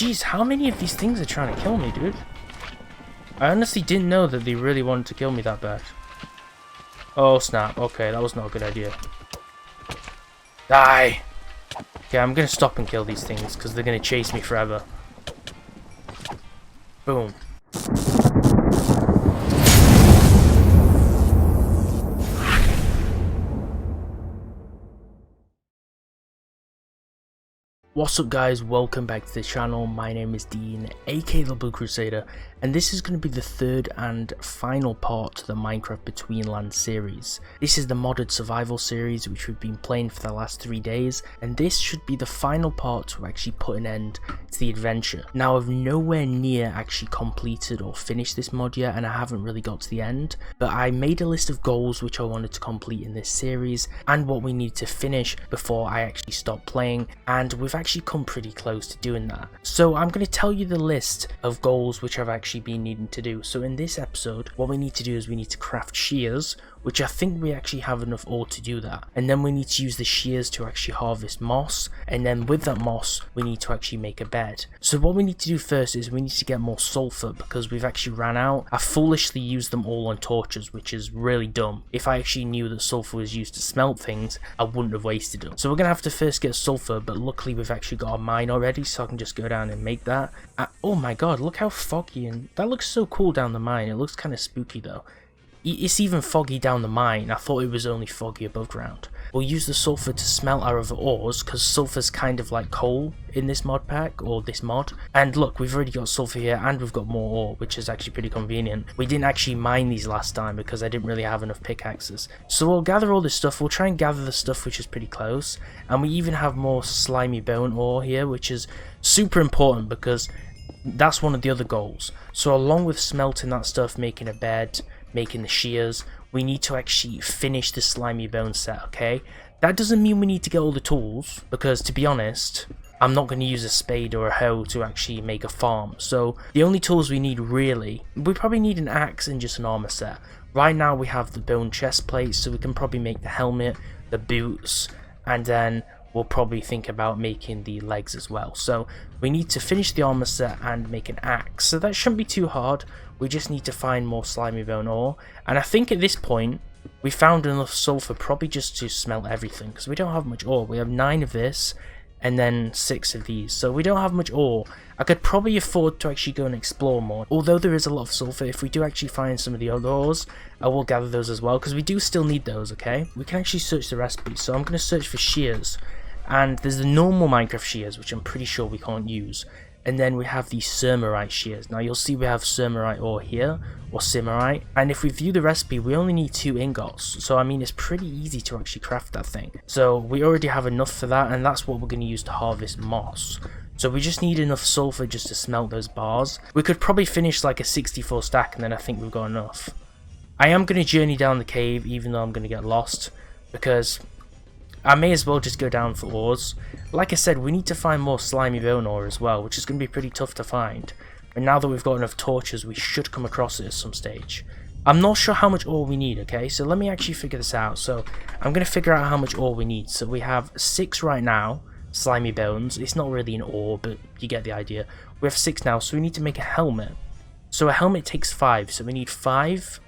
Jeez, how many of these things are trying to kill me, dude? I honestly didn't know that they really wanted to kill me that bad. Oh snap, okay, that was not a good idea. Die! Okay, I'm gonna stop and kill these things, because they're gonna chase me forever. Boom. What's up guys, welcome back to the channel. My name is Dean, aka the Blue Crusader, and this is going to be the third and final part to the Minecraft Betweenlands series. This is the modded survival series which we've been playing for the last 3 days, and this should be the final part to actually put an end to the adventure. Now I've nowhere near actually completed or finished this mod yet, and I haven't really got to the end, but I made a list of goals which I wanted to complete in this series and what we need to finish before I actually stop playing, and we've actually come pretty close to doing that. So I'm going to tell you the list of goals which I've actually been needing to do. So in this episode, what we need to do is we need to craft shears, which I think we actually have enough ore to do that. And then we need to use the shears to actually harvest moss. And then with that moss, we need to actually make a bed. So what we need to do first is we need to get more sulfur because we've actually ran out. I foolishly used them all on torches, which is really dumb. If I actually knew that sulfur was used to smelt things, I wouldn't have wasted them. So we're going to have to first get sulfur, but luckily we've actually got a mine already, so I can just go down and make that. Oh my god, look how foggy, and that looks so cool down the mine. It looks kind of spooky though. It's even foggy down the mine. I thought it was only foggy above ground. We'll use the sulfur to smelt our other ores, because sulfur's kind of like coal in this mod pack, or this mod. And look, we've already got sulfur here, and we've got more ore, which is actually pretty convenient. We didn't actually mine these last time, because I didn't really have enough pickaxes. So we'll gather all this stuff, we'll try and gather the stuff which is pretty close. And we even have more slimy bone ore here, which is super important, because that's one of the other goals. So along with smelting that stuff, making a bed, making the shears, we need to actually finish the slimy bone set, okay? That doesn't mean we need to get all the tools, because to be honest, I'm not going to use a spade or a hoe to actually make a farm. So the only tools we need really, we probably need an axe and just an armor set. Right now we have the bone chest plate, so we can probably make the helmet, the boots, and then we'll probably think about making the legs as well. So we need to finish the armor set and make an axe. So that shouldn't be too hard. We just need to find more slimy bone ore. And I think at this point, we found enough sulfur probably just to smelt everything, because we don't have much ore. We have 9 of this and then 6 of these. So we don't have much ore. I could probably afford to actually go and explore more. Although there is a lot of sulfur, if we do actually find some of the other ores, I will gather those as well, because we do still need those, okay? We can actually search the recipe. So I'm going to search for shears. And there's the normal Minecraft shears, which I'm pretty sure we can't use. And then we have the Sermerite shears. Now you'll see we have Sermerite ore here, or Simmerite. And if we view the recipe, we only need 2 ingots. So I mean, it's pretty easy to actually craft that thing. So we already have enough for that, and that's what we're going to use to harvest moss. So we just need enough sulfur just to smelt those bars. We could probably finish like a 64 stack, and then I think we've got enough. I am going to journey down the cave, even though I'm going to get lost, because I may as well just go down for ores. Like I said, we need to find more slimy bone ore as well, which is going to be pretty tough to find. And now that we've got enough torches, we should come across it at some stage. I'm not sure how much ore we need, okay? So let me actually figure this out. So I'm going to figure out how much ore we need. So we have 6 right now, slimy bones. It's not really an ore, but you get the idea. We have 6 now, so we need to make a helmet. So a helmet takes 5, so we need 5.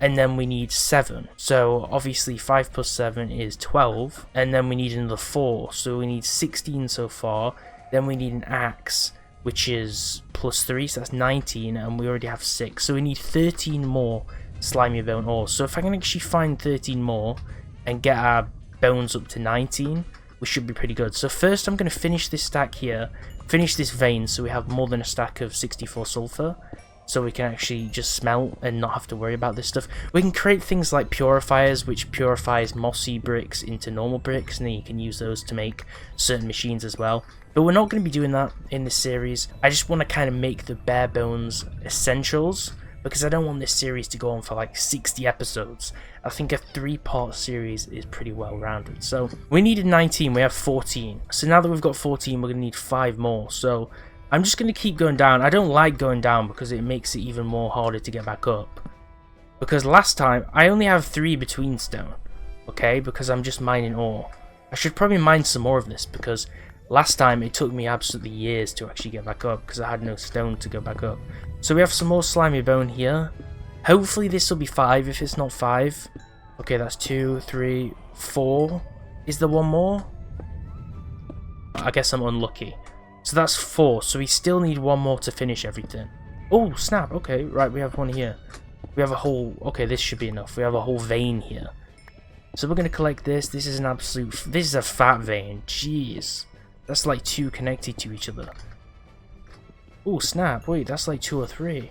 And then we need 7. So obviously 5 plus 7 is 12. And then we need another 4. So we need 16 so far. Then we need an axe, which is plus 3. So that's 19. And we already have 6. So we need 13 more slimy bone ore. So if I can actually find 13 more and get our bones up to 19, we should be pretty good. So first I'm going to finish this stack here. Finish this vein so we have more than a stack of 64 sulfur. So we can actually just smelt and not have to worry about this stuff. We can create things like purifiers, which purifies mossy bricks into normal bricks, and then you can use those to make certain machines as well. But we're not going to be doing that in this series. I just want to kind of make the bare bones essentials, because I don't want this series to go on for like 60 episodes. I think a 3-part series is pretty well rounded. So we needed 19, we have 14. So now that we've got 14, we're going to need 5 more. So I'm just going to keep going down. I don't like going down because it makes it even more harder to get back up. Because last time, I only have 3 between stone. Okay, because I'm just mining ore. I should probably mine some more of this because Last time it took me absolutely years to actually get back up because I had no stone to go back up. So we have some more slimy bone here. Hopefully this will be 5 if it's not 5. Okay, that's 2, 3, 4. Is there one more? I guess I'm unlucky. So that's 4. So we still need one more to finish everything. Oh, snap. Okay, right, we have one here. We have a whole... Okay, this should be enough. We have a whole vein here. So we're going to collect this. This is an absolute... This is a fat vein. Jeez. That's like 2 connected to each other. Oh, snap. Wait, that's like 2 or 3.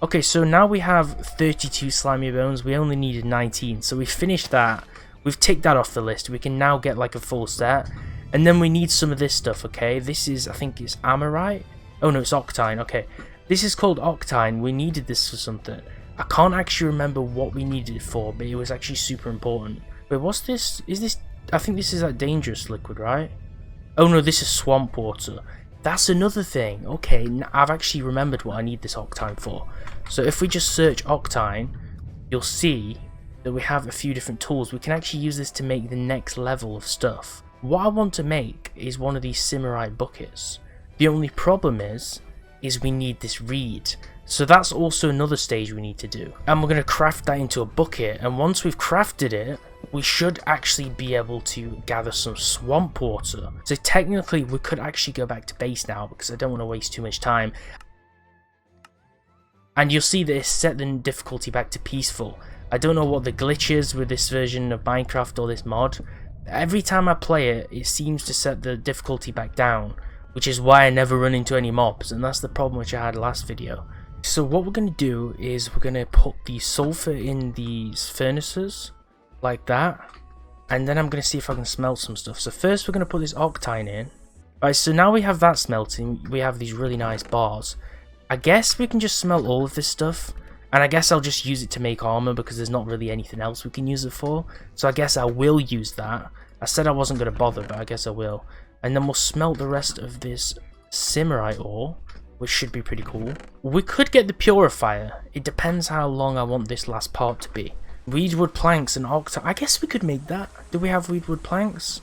Okay, so now we have 32 slimy bones. We only needed 19. So we finished that. We've ticked that off the list. We can now get like a full set. And then we need some of this stuff, okay? This is, I think it's amorite. Oh no, it's octine. Okay. This is called octine. We needed this for something. I can't actually remember what we needed it for, but it was actually super important. Wait, what's this? Is this... I think this is that dangerous liquid, right? Oh no, this is swamp water. That's another thing. Okay, I've actually remembered what I need this octine for. So if we just search octine, you'll see that we have a few different tools. We can actually use this to make the next level of stuff. What I want to make is one of these simmerite buckets. The only problem is we need this reed. So that's also another stage we need to do. And we're going to craft that into a bucket. And once we've crafted it, we should actually be able to gather some swamp water. So technically we could actually go back to base now because I don't want to waste too much time. And you'll see that it's set the difficulty back to peaceful. I don't know what the glitch is with this version of Minecraft or this mod. Every time I play it, it seems to set the difficulty back down, which is why I never run into any mobs, and that's the problem which I had last video. So what we're going to do is we're going to put the sulfur in these furnaces, like that, and then I'm going to see if I can smelt some stuff. So first we're going to put this octine in. Right, so now we have that smelting, we have these really nice bars. I guess we can just smelt all of this stuff, and I guess I'll just use it to make armor because there's not really anything else we can use it for. So I guess I will use that. I said I wasn't going to bother, but I guess I will. And then we'll smelt the rest of this simmerite ore, which should be pretty cool. We could get the purifier. It depends how long I want this last part to be. Weedwood planks and octine. I guess we could make that. Do we have weedwood planks?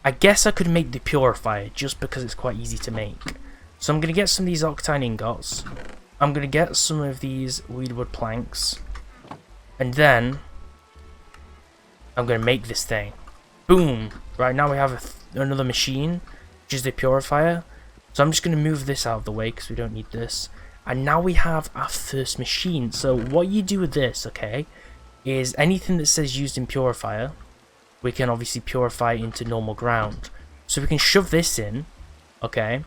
I guess I could make the purifier just because it's quite easy to make. So I'm going to get some of these octine ingots. I'm going to get some of these weedwood planks. And then I'm going to make this thing. Boom! Right, now we have another machine, which is the purifier. So I'm just going to move this out of the way because we don't need this. And now we have our first machine. So what you do with this, okay, is anything that says used in purifier, we can obviously purify into normal ground. So we can shove this in, okay,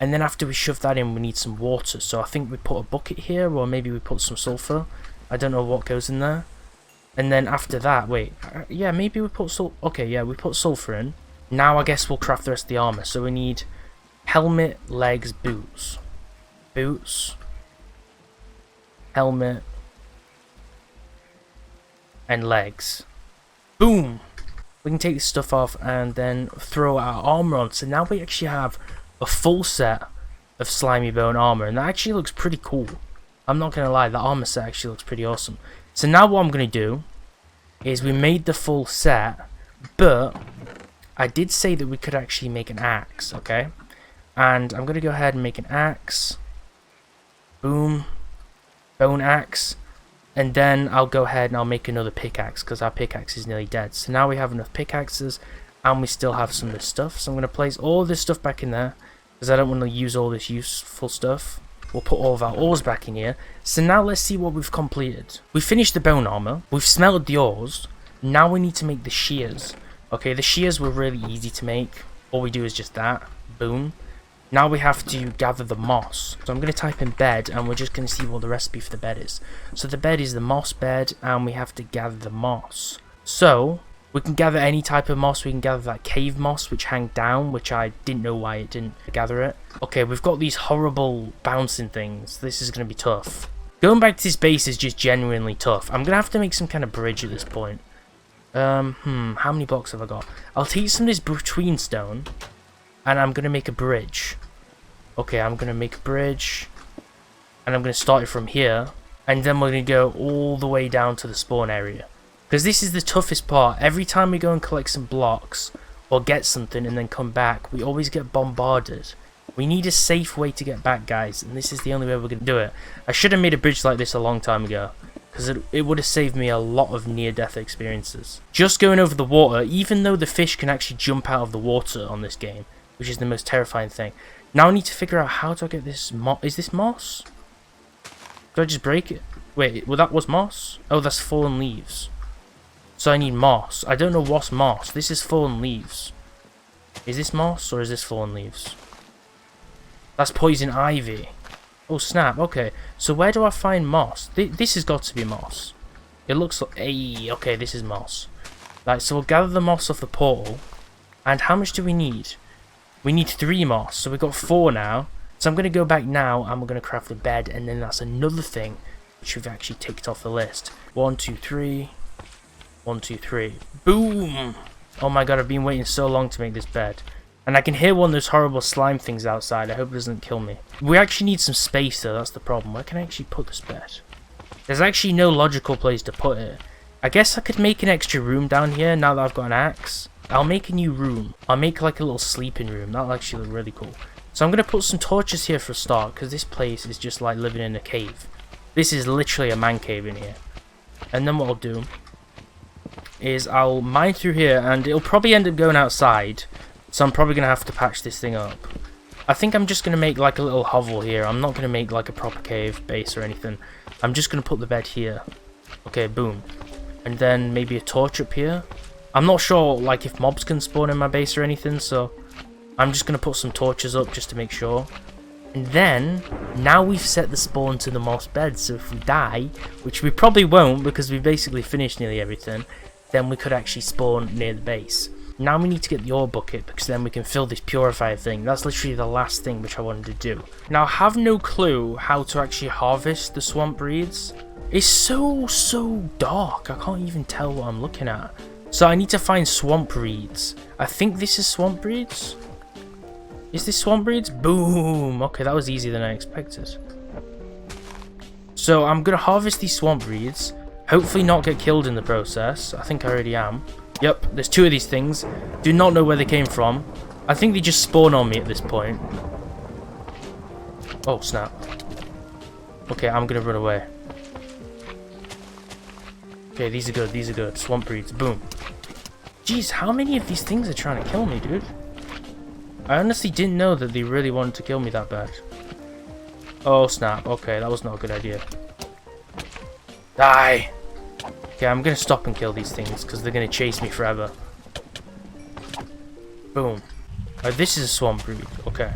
and then after we shove that in we need some water. So I think we put a bucket here, or maybe we put some sulfur. I don't know what goes in there. And then after that, wait, yeah, maybe we put okay, yeah, we put sulfur in. Now I guess we'll craft the rest of the armor. So we need helmet, legs, boots. Boots, helmet, and legs. Boom! We can take this stuff off and then throw our armor on. So now we actually have a full set of slimy bone armor, and that actually looks pretty cool. I'm not gonna lie, the armor set actually looks pretty awesome. So now what I'm gonna do is we made the full set, but I did say that we could actually make an axe, okay? And I'm gonna go ahead and make an axe. Boom. Bone axe. And then I'll go ahead and I'll make another pickaxe because our pickaxe is nearly dead. So now we have enough pickaxes and we still have some of this stuff. So I'm going to place all this stuff back in there because I don't want to use all this useful stuff. We'll put all of our ores back in here. So now let's see what we've completed. We finished the bone armor. We've smelted the ores. Now we need to make the shears. Okay, the shears were really easy to make. All we do is just that. Boom. Now we have to gather the moss. So I'm going to type in bed and we're just going to see what the recipe for the bed is. So the bed is the moss bed and we have to gather the moss. So we can gather any type of moss. We can gather that cave moss which hang down, which I didn't know why it didn't gather it. Okay, we've got these horrible bouncing things. This is going to be tough. Going back to this base is just genuinely tough. I'm going to have to make some kind of bridge at this point. How many blocks have I got? I'll take some of this between stone. And I'm going to make a bridge. Okay, I'm going to make a bridge. And I'm going to start it from here. And then we're going to go all the way down to the spawn area. Because this is the toughest part. Every time we go and collect some blocks, or get something and then come back, we always get bombarded. We need a safe way to get back, guys, and this is the only way we're going to do it. I should have made a bridge like this a long time ago, because it would have saved me a lot of near-death experiences. Just going over the water, even though the fish can actually jump out of the water on this game, which is the most terrifying thing. Now I need to figure out how do I get this moss. Is this moss? Do I just break it? Wait, well that was moss? Oh, that's fallen leaves. So I need moss. I don't know what's moss. This is fallen leaves. Is this moss or is this fallen leaves? That's poison ivy. Oh snap, okay. So where do I find moss? This has got to be moss. It looks like... Hey, okay, this is moss. Right, so we'll gather the moss off the portal. And how much do we need? We need 3 moss, so we've got 4 now. So I'm going to go back now and we're going to craft the bed. And then that's another thing which we've actually ticked off the list. 1, 2, 3. 1, 2, 3. Boom! Oh my god, I've been waiting so long to make this bed. And I can hear one of those horrible slime things outside. I hope it doesn't kill me. We actually need some space though, that's the problem. Where can I actually put this bed? There's actually no logical place to put it. I guess I could make an extra room down here now that I've got an axe. I'll make a new room. I'll make like a little sleeping room. That'll actually look really cool. So I'm going to put some torches here for a start, because this place is just like living in a cave. This is literally a man cave in here. And then what I'll do is I'll mine through here, and it'll probably end up going outside. So I'm probably going to have to patch this thing up. I think I'm just going to make like a little hovel here. I'm not going to make like a proper cave base or anything. I'm just going to put the bed here. Okay, boom. And then maybe a torch up here. I'm not sure like if mobs can spawn in my base or anything, so I'm just going to put some torches up just to make sure. And then, now we've set the spawn to the moss bed, so if we die, which we probably won't because we basically finished nearly everything, then we could actually spawn near the base. Now we need to get the ore bucket, because then we can fill this purifier thing. That's literally the last thing which I wanted to do. Now I have no clue how to actually harvest the swamp reeds. It's so dark, I can't even tell what I'm looking at. So I need to find swamp reeds. I think this is swamp reeds. Is this swamp reeds? Boom! Okay, that was easier than I expected. So I'm going to harvest these swamp reeds. Hopefully not get killed in the process. I think I already am. Yep, there's 2 of these things. Do not know where they came from. I think they just spawn on me at this point. Oh, snap. Okay, I'm going to run away. Okay, these are good, these are good. Swamp reeds, boom. Jeez, how many of these things are trying to kill me, dude? I honestly didn't know that they really wanted to kill me that bad. Oh snap, okay, that was not a good idea. Die! Okay, I'm gonna stop and kill these things, because they're gonna chase me forever. Boom. Oh, this is a swamp reed, okay.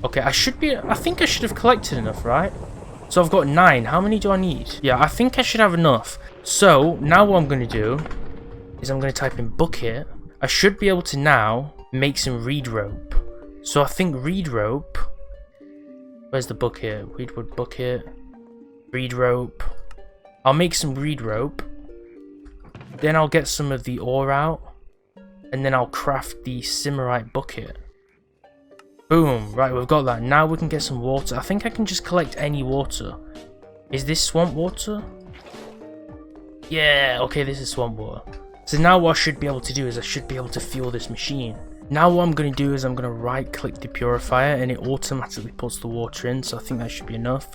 Okay, I think I should have collected enough, right? So I've got 9, how many do I need? Yeah, I think I should have enough. So, now what I'm gonna do is I'm gonna type in bucket. I should be able to now make some reed rope. So I think reed rope. Where's the bucket? Reedwood bucket. Reed rope. I'll make some reed rope. Then I'll get some of the ore out. And then I'll craft the simmerite bucket. Boom. Right, we've got that. Now we can get some water. I think I can just collect any water. Is this swamp water? Yeah, okay, this is swamp water. So now what I should be able to do is I should be able to fuel this machine. Now what I'm going to do is I'm going to right click the purifier and it automatically puts the water in, so I think that should be enough.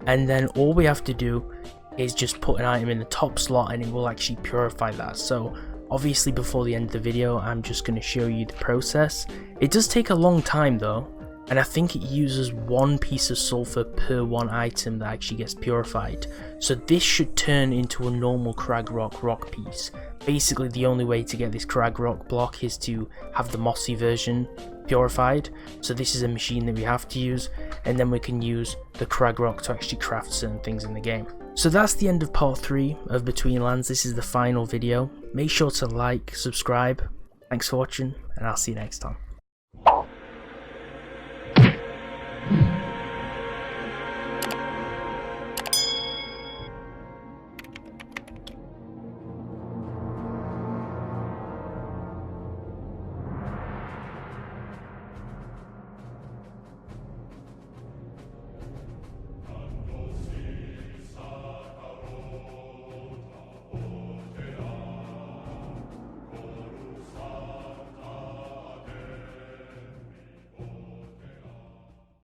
And then all we have to do is just put an item in the top slot and it will actually purify that. So obviously before the end of the video I'm just going to show you the process. It does take a long time though, and I think it uses 1 piece of sulfur per 1 item that actually gets purified. So this should turn into a normal crag rock piece. Basically the only way to get this crag rock block is to have the mossy version purified. So this is a machine that we have to use, and then we can use the crag rock to actually craft certain things in the game. So that's the end of part 3 of Betweenlands. This is the final video. Make sure to like, subscribe. Thanks for watching, and I'll see you next time.